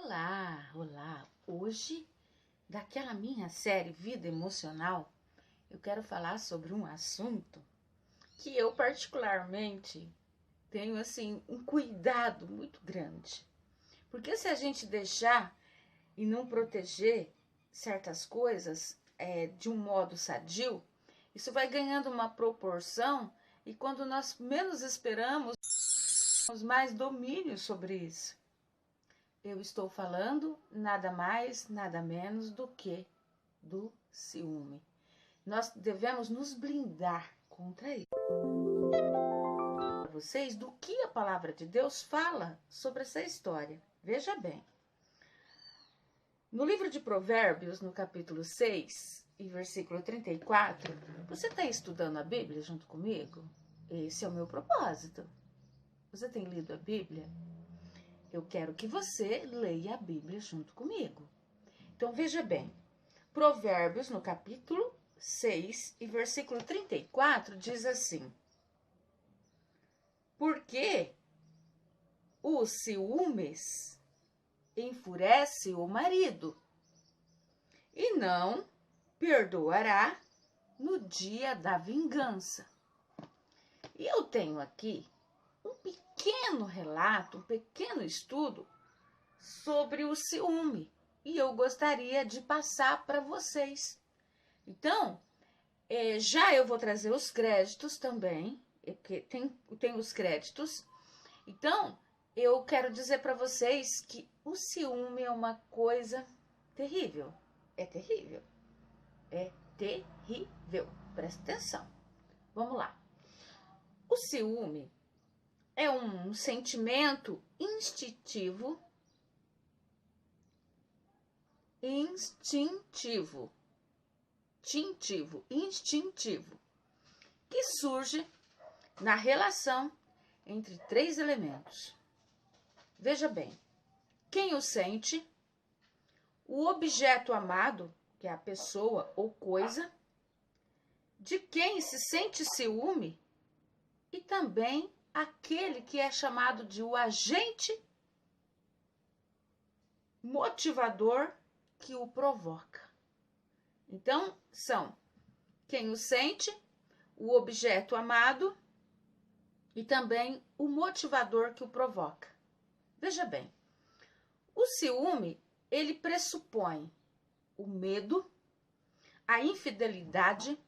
Olá, olá! Hoje, daquela minha série Vida Emocional, eu quero falar sobre um assunto que eu particularmente tenho assim um cuidado muito grande. Porque se a gente deixar e não proteger certas coisas de um modo sadio, isso vai ganhando uma proporção e quando nós menos esperamos, temos mais domínio sobre isso. Eu estou falando nada mais, nada menos do que do ciúme. Nós devemos nos blindar contra isso. Para vocês, do que a palavra de Deus fala sobre essa história. Veja bem. No livro de Provérbios, no capítulo 6 e versículo 34, você está estudando a Bíblia junto comigo? Esse é o meu propósito. Você tem lido a Bíblia? Eu quero que você leia a Bíblia junto comigo. Então, veja bem. Provérbios, no capítulo 6 e versículo 34, diz assim: porque os ciúmes enfurece o marido e não perdoará no dia da vingança. E eu tenho aqui um pequeno relato, um pequeno estudo sobre o ciúme. E eu gostaria de passar para vocês. Então, já eu vou trazer os créditos também, porque tem os créditos. Então, eu quero dizer para vocês que o ciúme é uma coisa terrível. É terrível. É terrível. Presta atenção. Vamos lá. O ciúme é um sentimento instintivo, que surge na relação entre três elementos. Veja bem, quem o sente, o objeto amado, que é a pessoa ou coisa, de quem se sente ciúme, e também aquele que é chamado de o agente motivador que o provoca. Então, são quem o sente, o objeto amado e também o motivador que o provoca. Veja bem, o ciúme, ele pressupõe o medo, a infidelidade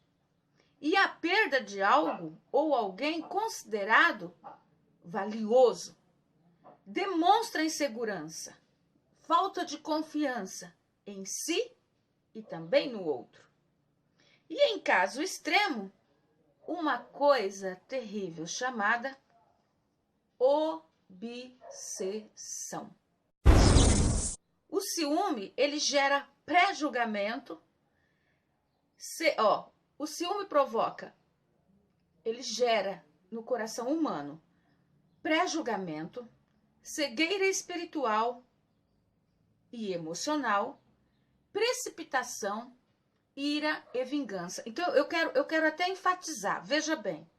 e a perda de algo ou alguém considerado valioso. Demonstra insegurança, falta de confiança em si e também no outro. E em caso extremo, uma coisa terrível chamada obsessão. O ciúme, ele gera pré-julgamento. O ciúme provoca, ele gera no coração humano pré-julgamento, cegueira espiritual e emocional, precipitação, ira e vingança. Então, eu quero até enfatizar. Veja bem.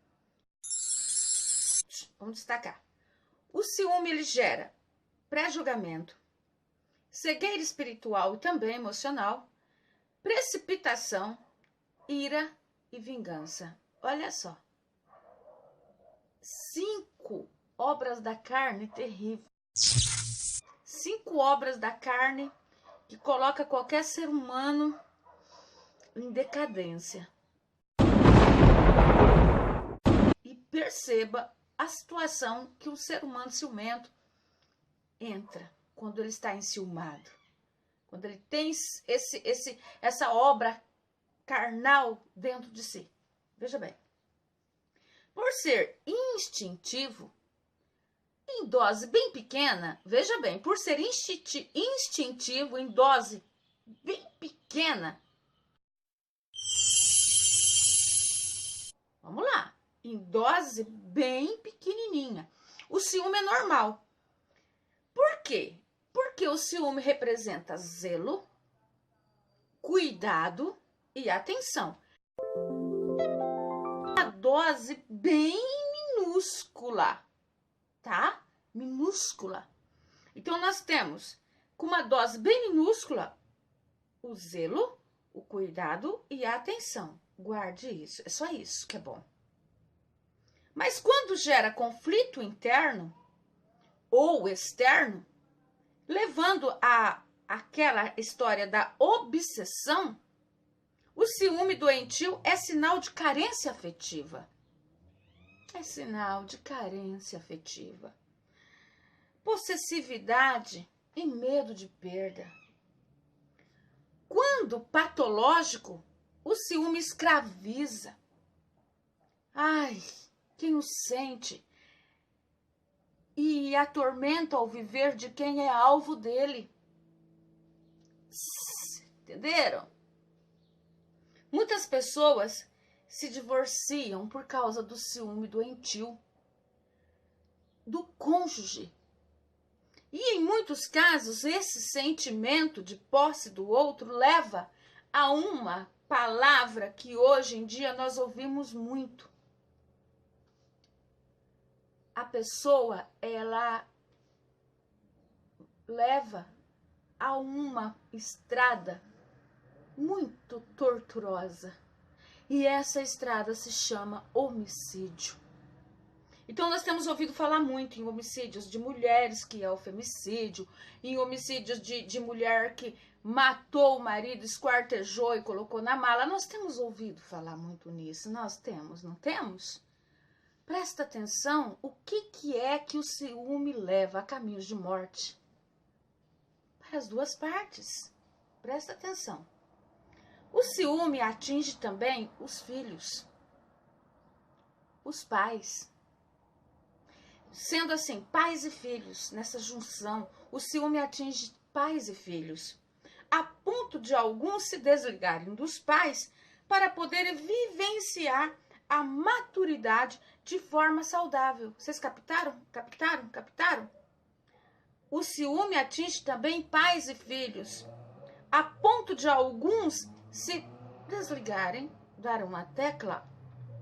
Vamos destacar. O ciúme, ele gera pré-julgamento, cegueira espiritual e também emocional, precipitação, ira e vingança. Olha só. 5 obras da carne terríveis. 5 obras da carne que coloca qualquer ser humano em decadência. E perceba a situação que o ser humano ciumento entra quando ele está enciumado. Quando ele tem essa obra carnal dentro de si. Veja bem. Por ser instintivo, em dose bem pequena, veja bem, por ser instintivo em dose bem pequena, vamos lá, em dose bem pequenininha, o ciúme é normal. Por quê? Porque o ciúme representa zelo, cuidado e atenção. Uma dose bem minúscula, tá? Minúscula. Então, nós temos com uma dose bem minúscula, o zelo, o cuidado e a atenção. Guarde isso, é só isso que é bom. Mas quando gera conflito interno ou externo, levando a aquela história da obsessão, o ciúme doentio é sinal de carência afetiva. É sinal de carência afetiva. Possessividade e medo de perda. Quando patológico, o ciúme escraviza. Ai, quem o sente e atormenta ao viver de quem é alvo dele. Entenderam? Muitas pessoas se divorciam por causa do ciúme doentio do cônjuge. E em muitos casos, esse sentimento de posse do outro leva a uma palavra que hoje em dia nós ouvimos muito. A pessoa, ela leva a uma estrada muito torturosa. E essa estrada se chama homicídio. Então, nós temos ouvido falar muito em homicídios de mulheres, que é o femicídio, em homicídios de mulher que matou o marido, esquartejou e colocou na mala. Nós temos ouvido falar muito nisso. Nós temos, não temos? Presta atenção, o que é que o ciúme leva a caminhos de morte? Para as duas partes. Presta atenção. O ciúme atinge também os filhos, os pais. Sendo assim, pais e filhos, nessa junção, o ciúme atinge pais e filhos, a ponto de alguns se desligarem dos pais para poderem vivenciar a maturidade de forma saudável. Vocês captaram? Captaram? O ciúme atinge também pais e filhos, a ponto de alguns se desligarem, dar uma tecla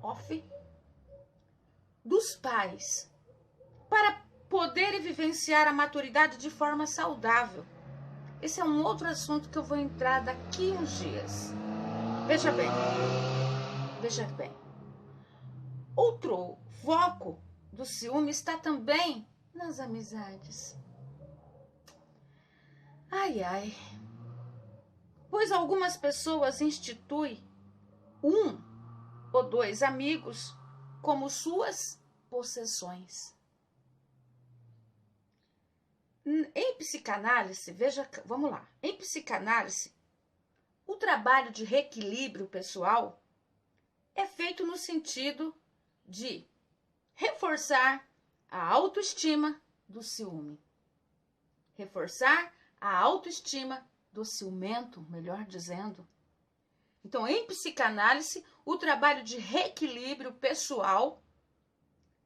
off dos pais, para poderem vivenciar a maturidade de forma saudável. Esse é um outro assunto que eu vou entrar daqui uns dias. Veja bem. Outro foco do ciúme está também nas amizades. Ai. Pois algumas pessoas instituem um ou dois amigos como suas possessões. Em psicanálise, vamos lá. Em psicanálise, o trabalho de reequilíbrio pessoal é feito no sentido de reforçar a autoestima do ciúme. Reforçar a autoestima do ciumento, melhor dizendo. Então, em psicanálise, o trabalho de reequilíbrio pessoal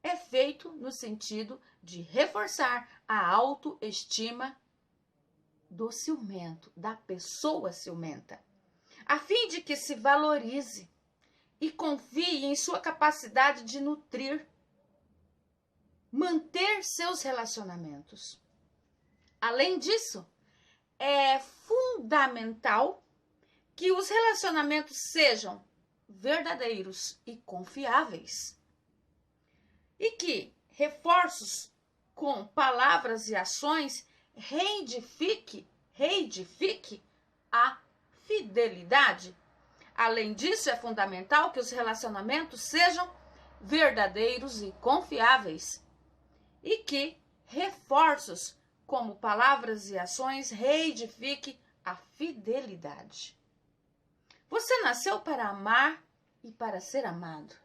é feito no sentido de reforçar a autoestima do ciumento, da pessoa ciumenta, a fim de que se valorize e confie em sua capacidade de nutrir, manter seus relacionamentos. Além disso, é fundamental que os relacionamentos sejam verdadeiros e confiáveis. E que reforços com palavras e ações reedifique a fidelidade. Além disso, é fundamental que os relacionamentos sejam verdadeiros e confiáveis. E que reforços como palavras e ações reedifique a fidelidade. Você nasceu para amar e para ser amado.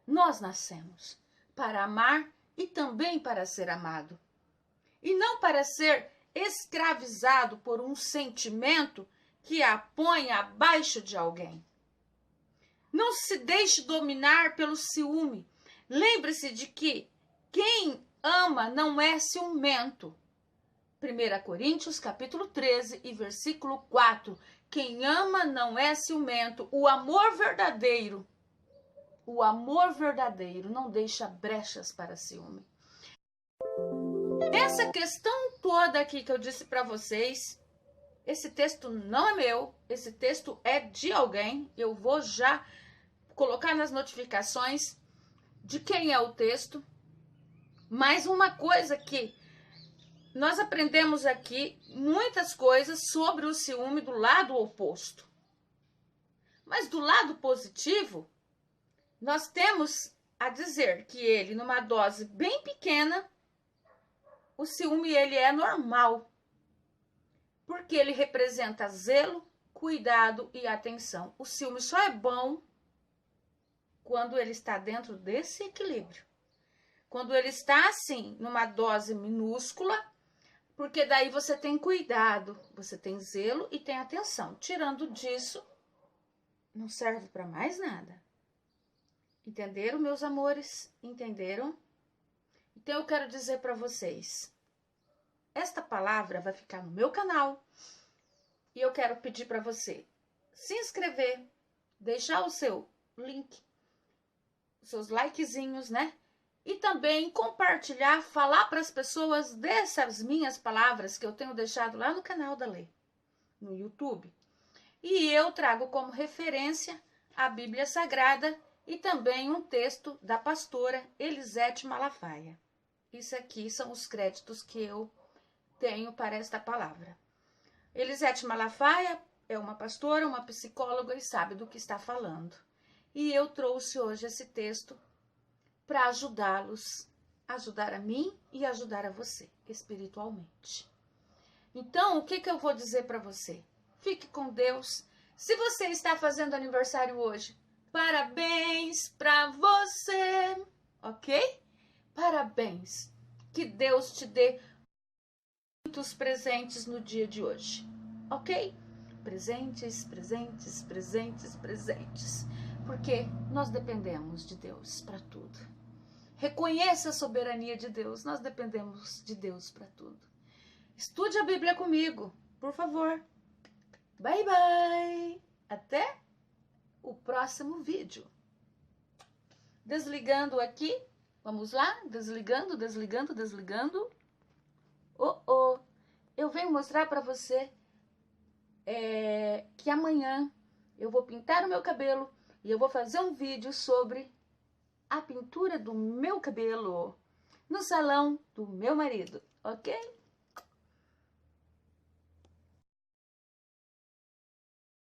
Nós nascemos para amar e também para ser amado. E não para ser escravizado por um sentimento que a põe abaixo de alguém. Não se deixe dominar pelo ciúme. Lembre-se de que quem ama não é ciumento. 1 Coríntios capítulo 13 e versículo 4. Quem ama não é ciumento. O amor verdadeiro não deixa brechas para ciúme. Essa questão toda aqui que eu disse para vocês, esse texto não é meu, esse texto é de alguém. Eu vou já colocar nas notificações de quem é o texto. Mas uma coisa que nós aprendemos aqui, muitas coisas sobre o ciúme do lado oposto. Mas do lado positivo, nós temos a dizer que ele, numa dose bem pequena, o ciúme ele é normal. Porque ele representa zelo, cuidado e atenção. O ciúme só é bom quando ele está dentro desse equilíbrio. Quando ele está assim, numa dose minúscula, porque daí você tem cuidado, você tem zelo e tem atenção. Tirando disso, não serve para mais nada. Entenderam, meus amores? Entenderam? Então eu quero dizer para vocês, esta palavra vai ficar no meu canal e eu quero pedir para você se inscrever, deixar o seu link, os seus likezinhos, né? E também compartilhar, falar para as pessoas dessas minhas palavras que eu tenho deixado lá no canal da Lê, no YouTube. E eu trago como referência a Bíblia Sagrada e também um texto da pastora Elisete Malafaia. Isso aqui são os créditos que eu tenho para esta palavra. Elisete Malafaia é uma pastora, uma psicóloga e sabe do que está falando. E eu trouxe hoje esse texto para ajudá-los, ajudar a mim e ajudar a você espiritualmente. Então, o que eu vou dizer para você? Fique com Deus. Se você está fazendo aniversário hoje, parabéns para você, ok? Parabéns. Que Deus te dê muitos presentes no dia de hoje, ok? Presentes, presentes, presentes, presentes. Porque nós dependemos de Deus para tudo. Reconheça a soberania de Deus. Nós dependemos de Deus para tudo. Estude a Bíblia comigo, por favor. Bye, bye. Até o próximo vídeo. Desligando aqui. Vamos lá? Desligando, desligando, desligando. Eu venho mostrar para você que amanhã eu vou pintar o meu cabelo e eu vou fazer um vídeo sobre a pintura do meu cabelo no salão do meu marido, ok?